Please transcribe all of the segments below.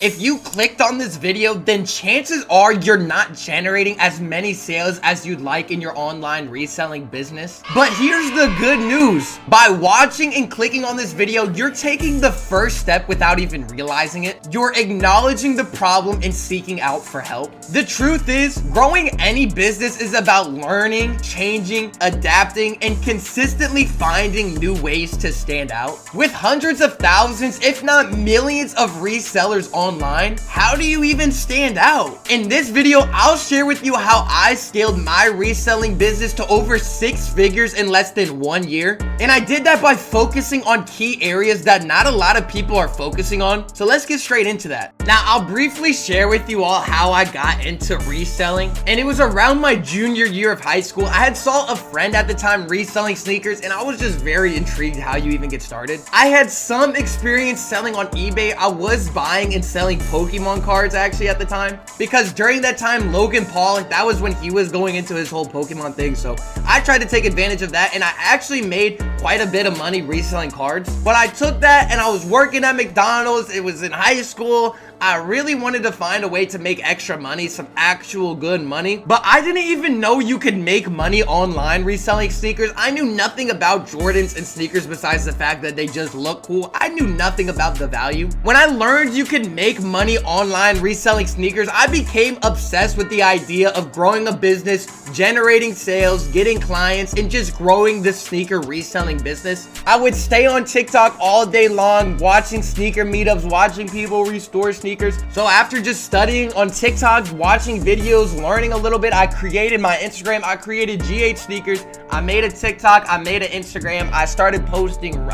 If you clicked on this video, then chances are you're not generating as many sales as you'd like in your online reselling business. But here's the good news. By watching and clicking on this video, you're taking the first step without even realizing it. You're acknowledging the problem and seeking out for help. The truth is, growing any business is about learning, changing, adapting, and consistently finding new ways to stand out. With hundreds of thousands, if not millions of resellers online, how do you even stand out? In this video, I'll share with you how I scaled my reselling business to over 6 figures in less than 1 year. And I did that by focusing on key areas that not a lot of people are focusing on. So let's get straight into that. Now, I'll briefly share with you all how I got into reselling. And it was around my junior year of high school. I had saw a friend at the time reselling sneakers, and I was just very intrigued how you even get started. I had some experience selling on eBay. I was buying and selling Pokemon cards actually at the time, because during that time, Logan Paul, that was when he was going into his whole Pokemon thing. So I tried to take advantage of that, and I actually made quite a bit of money reselling cards. But I took that and I was working at McDonald's. It was in high school. I really wanted to find a way to make extra money, some actual good money, but I didn't even know you could make money online reselling sneakers. I knew nothing about Jordans and sneakers besides the fact that they just look cool. I knew nothing about the value. When I learned you could make money online reselling sneakers, I became obsessed with the idea of growing a business, generating sales, getting clients, and just growing the sneaker reselling business. I would stay on TikTok all day long, watching sneaker meetups, watching people restore sneakers. So after just studying on TikTok, watching videos, learning a little bit, I created my Instagram. I created GHsnkrs. I made a TikTok. I made an Instagram. I started posting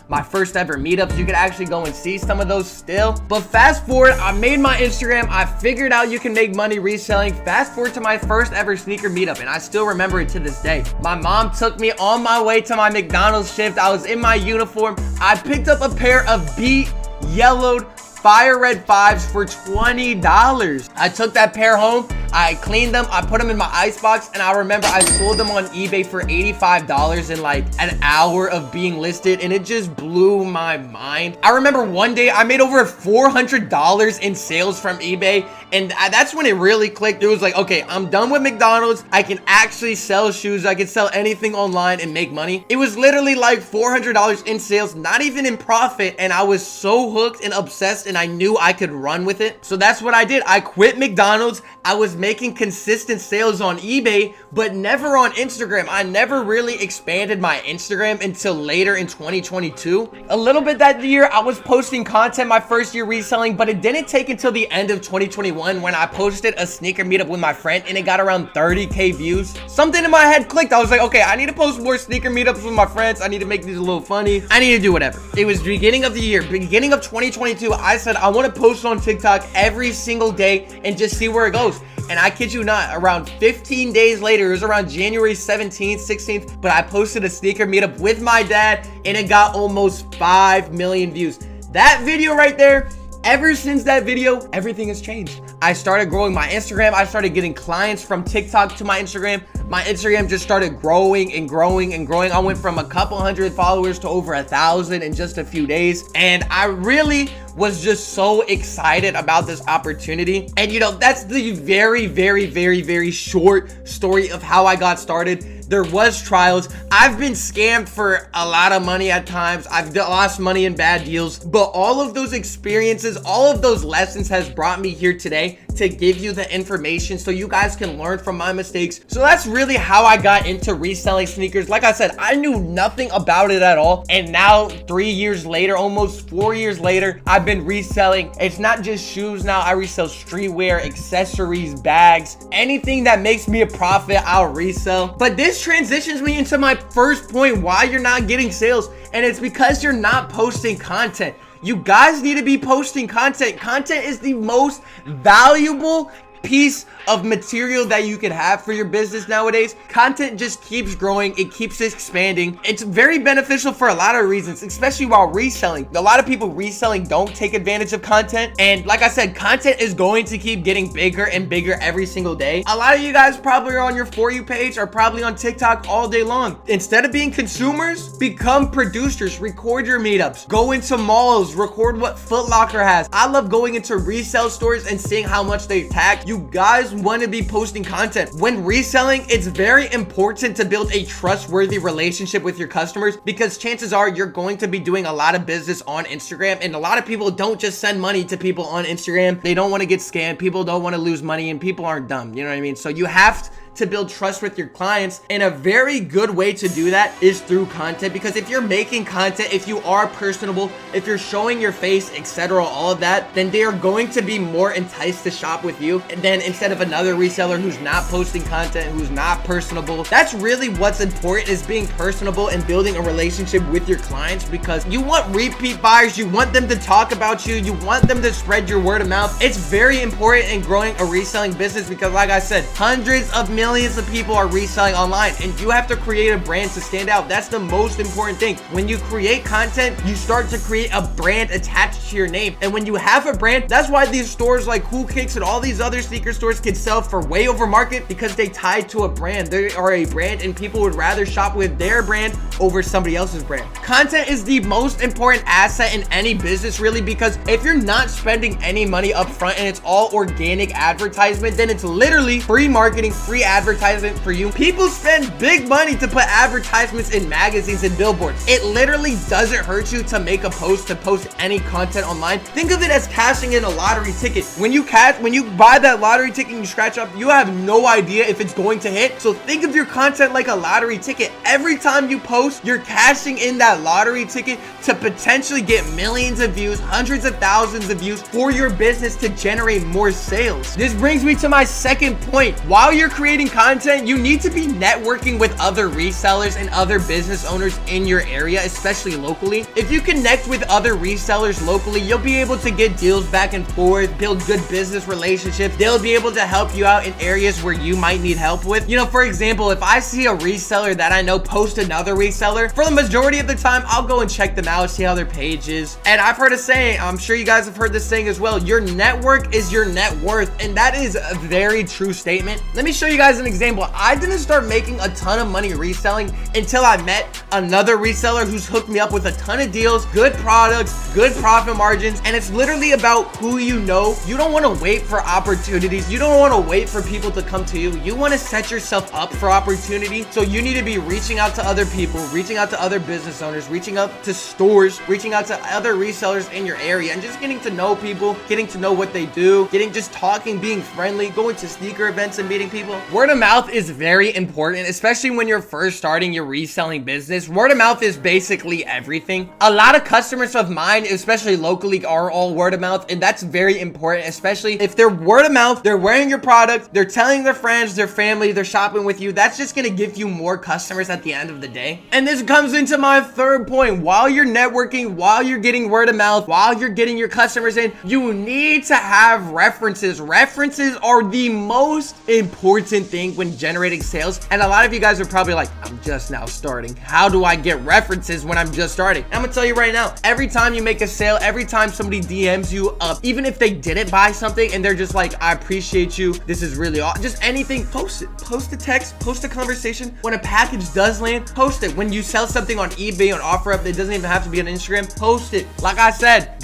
my first ever meetups. You can actually go and see some of those still. But fast forward, I made my Instagram. I figured out you can make money reselling. Fast forward to my first ever sneaker meetup, and I still remember it to this day. My mom took me on my way to my McDonald's shift. I was in my uniform. I picked up a pair of beat yellowed fire red 5s for $20. I took that pair home, I cleaned them, I put them in my icebox, and I remember I sold them on eBay for $85 in like an hour of being listed, and it just blew my mind. I remember one day I made over $400 in sales from eBay, and that's when it really clicked. It was like, okay, I'm done with McDonald's. I can actually sell shoes. I can sell anything online and make money. It was literally like $400 in sales, not even in profit, and I was so hooked and obsessed, and I knew I could run with it. So that's what I did. I quit McDonald's. I was making consistent sales on eBay, but never on Instagram. I never really expanded my Instagram until later in 2022. A little bit that year, I was posting content my first year reselling, but it didn't take until the end of 2021 when I posted a sneaker meetup with my friend, and it got around 30K views. Something in my head clicked. I was like, okay, I need to post more sneaker meetups with my friends. I need to make these a little funny. I need to do whatever. It was the beginning of the year, beginning of 2022. I said, I want to post on TikTok every single day and just see where it goes. And I kid you not, around 15 days later, it was around January 17th, 16th, but I posted a sneaker meetup with my dad, and it got almost 5 million views. That video right there, ever since that video, everything has changed. I started growing my Instagram. I started getting clients from TikTok to my Instagram. My Instagram just started growing and growing and growing. I went from a couple hundred followers to over 1,000 in just a few days. And I really was just so excited about this opportunity. And you know, that's the very short story of how I got started. There was trials. I've been scammed for a lot of money at times. I've lost money in bad deals, but all of those experiences, all of those lessons has brought me here today to give you the information so you guys can learn from my mistakes. So that's really how I got into reselling sneakers. Like I said, I knew nothing about it at all. And now 3 years later, almost 4 years later, I've been reselling. It's not just shoes now. I resell streetwear, accessories, bags, anything that makes me a profit, I'll resell. But this transitions me into my first point, why you're not getting sales. And it's because you're not posting content. You guys need to be posting content. Content is the most valuable piece of material that you can have for your business nowadays. Content just keeps growing, it keeps expanding. It's very beneficial for a lot of reasons, especially while reselling. A lot of people reselling don't take advantage of content, and like I said, content is going to keep getting bigger and bigger every single day. A lot of you guys probably are on your For You page or probably on TikTok all day long. Instead of being consumers, become producers. Record your meetups, go into malls, record what Foot Locker has. I love going into resale stores and seeing how much they tag. You guys want to be posting content. When reselling, it's very important to build a trustworthy relationship with your customers, because chances are you're going to be doing a lot of business on Instagram, and a lot of people don't just send money to people on Instagram. They don't want to get scammed. People don't want to lose money, and people aren't dumb. You know what I mean? So you have to build trust with your clients, and a very good way to do that is through content. Because if you're making content, if you are personable, if you're showing your face, etc., all of that, then they are going to be more enticed to shop with you than instead of another reseller who's not posting content, who's not personable. That's really what's important, is being personable and building a relationship with your clients, because you want repeat buyers, you want them to talk about you, you want them to spread your word of mouth. It's very important in growing a reselling business, because like I said, hundreds of millions of people are reselling online, and you have to create a brand to stand out. That's the most important thing. When you create content, you start to create a brand attached to your name, and when you have a brand, that's why these stores like Cool Kicks and all these other sneaker stores can sell for way over market, because they tied to a brand. They are a brand, and people would rather shop with their brand over somebody else's brand. Content is the most important asset in any business, really, because if you're not spending any money up front and it's all organic advertisement, then it's literally free marketing, free advertisement for you. People spend big money to put advertisements in magazines and billboards. It literally doesn't hurt you to make a post, to post any content online. Think of it as cashing in a lottery ticket. When you buy that lottery ticket and you scratch up, you have no idea if it's going to hit. So think of your content like a lottery ticket. Every time you post, you're cashing in that lottery ticket to potentially get millions of views, hundreds of thousands of views for your business to generate more sales. This brings me to my second point. While you're creating content, you need to be networking with other resellers and other business owners in your area, especially locally. If you connect with other resellers locally, you'll be able to get deals back and forth, build good business relationships. They'll be able to help you out in areas where you might need help with. You know, for example, if I see a reseller that I know post another reseller, for the majority of the time, I'll go and check them out, see how their page is. And I've heard a saying, I'm sure you guys have heard this saying as well, your network is your net worth. And that is a very true statement. Let me show you guys an example. I didn't start making a ton of money reselling until I met another reseller who's hooked me up with a ton of deals, good products, good profit margins, and it's literally about who you know. You don't want to wait for opportunities. You don't want to wait for people to come to you. You want to set yourself up for opportunity. So you need to be reaching out to other people, reaching out to other business owners, reaching out to stores, reaching out to other resellers in your area, and just getting to know people, getting to know what they do, just talking, being friendly, going to sneaker events and meeting people. Word of mouth is very important, especially when you're first starting your reselling business. Word of mouth is basically everything. A lot of customers of mine, especially locally, are all word of mouth, and that's very important, especially if they're word of mouth, they're wearing your product, they're telling their friends, their family, they're shopping with you. That's just gonna give you more customers at the end of the day. And this comes into my third point. While you're networking, while you're getting word of mouth, while you're getting your customers in, you need to have references. References are the most important thing when generating sales. And a lot of you guys are probably like, I'm just now starting. How do I get references when I'm just starting? I'm gonna tell you right now, every time you make a sale, every time somebody DMs you up, even if they didn't buy something and they're just like, I appreciate you, this is really awesome, just anything, post it. Post a text, post a conversation. When a package does land, post it. When you sell something on eBay, on OfferUp, it doesn't even have to be on Instagram, post it. Like I said,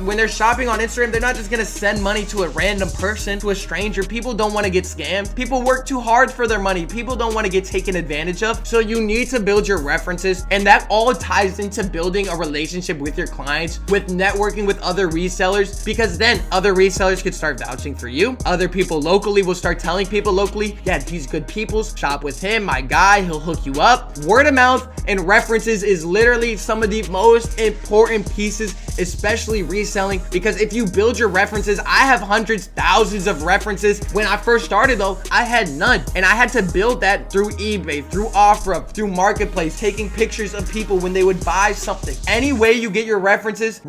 when they're shopping on Instagram, they're not just gonna send money to a random person, to a stranger. People don't want to get scammed. People work too hard for their money. People don't want to get taken advantage of. So you need to build your references, and that all ties into building a relationship with your clients, with networking with other resellers, because then other resellers could start vouching for you. Other people locally will start telling people locally, yeah, he's good people, shop with him, my guy, he'll hook you up. Word of mouth and references is literally some of the most important pieces, especially reselling, because if you build your references, I have hundreds, thousands of references. When I first started though, I had none. And I had to build that through eBay, through OfferUp, through Marketplace, taking pictures of people when they would buy something. Any way you get your references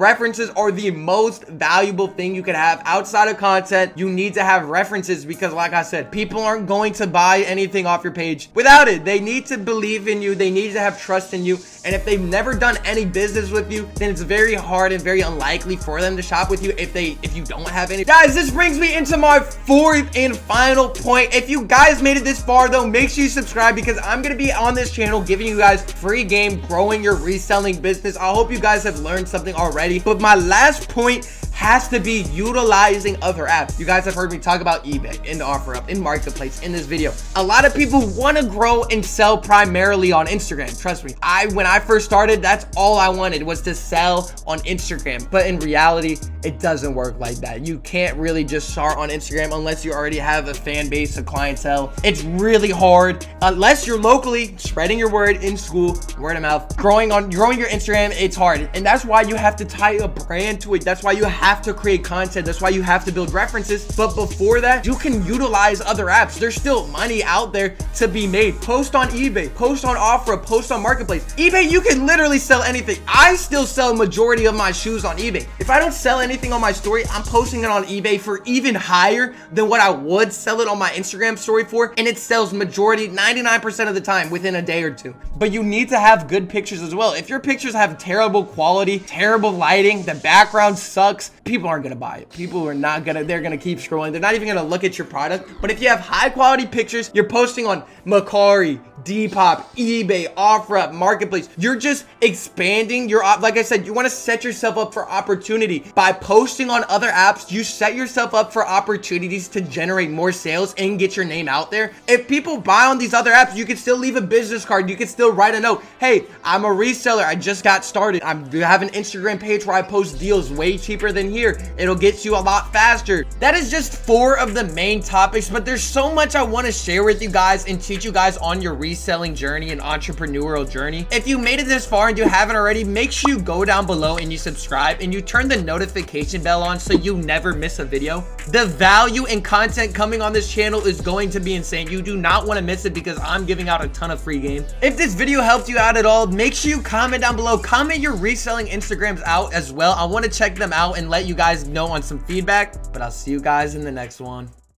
are the most valuable thing you can have outside of content. You need to have references because, like I said, people aren't going to buy anything off your page without it. They need to believe in you. They need to have trust in you. And if they've never done any business with you, then it's very hard and very unlikely for them to shop with you if you don't have any. Guys, this brings me into my fourth and final point. If you guys made it this far though, make sure you subscribe because I'm gonna be on this channel giving you guys free game growing your reselling business. I hope you guys have learned something already, but my last point has to be utilizing other apps. You guys have heard me talk about eBay, in the OfferUp, in Marketplace, in this video. A lot of people want to grow and sell primarily on Instagram. Trust me, when I first started, that's all I wanted was to sell on Instagram. But in reality, it doesn't work like that. You can't really just start on Instagram unless you already have a fan base, a clientele. It's really hard unless you're locally spreading your word in school, word of mouth, growing your Instagram. It's hard, and that's why you have to tie a brand to it. That's why you have to create content. That's why you have to build references. But before that, you can utilize other apps. There's still money out there to be made. Post on eBay, post on OfferUp, post on Marketplace. eBay, you can literally sell anything. I still sell majority of my shoes on eBay. If I don't sell anything on my story, I'm posting it on eBay for even higher than what I would sell it on my Instagram story for, and it sells majority 99% of the time within a day or two. But you need to have good pictures as well. If your pictures have terrible quality, terrible lighting, the background sucks, people aren't gonna buy it. People are not gonna, they're gonna keep scrolling. They're not even gonna look at your product. But if you have high quality pictures, you're posting on Macari, Depop, eBay, OfferUp, Marketplace, you're just expanding your, like I said, you want to set yourself up for opportunity. By posting on other apps, you set yourself up for opportunities to generate more sales and get your name out there. If people buy on these other apps, you can still leave a business card. You can still write a note. Hey, I'm a reseller. I just got started. I have an Instagram page where I post deals way cheaper than here. It'll get you a lot faster. That is just 4 of the main topics, but there's so much I want to share with you guys and teach you guys on your reselling journey and entrepreneurial journey. If you made it this far and you haven't already, make sure you go down below and you subscribe and you turn the notification bell on so you never miss a video. The value and content coming on this channel is going to be insane. You do not want to miss it because I'm giving out a ton of free game. If this video helped you out at all, make sure you comment down below. Comment your reselling Instagrams out as well. I want to check them out and let you guys know on some feedback, but I'll see you guys in the next one.